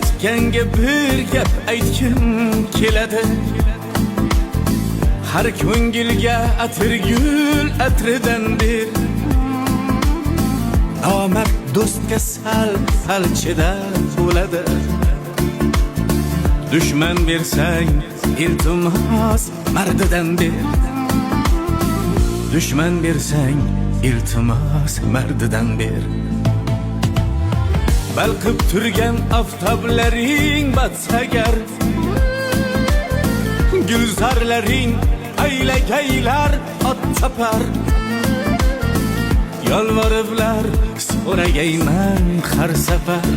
aytganga bir gap aytgim keladi. Har ko'ngilga atirgul atridan bir, nomard do'stga sal chidab bo'ladi. Dushman bersang iltimos mardidan ber, dushman bersang iltimos mardidan ber. Balqib turgan oftoblaring batsagar, gulzarlaring aylagaylar ot chopar. Yolvoriblar so'ragayman har safar,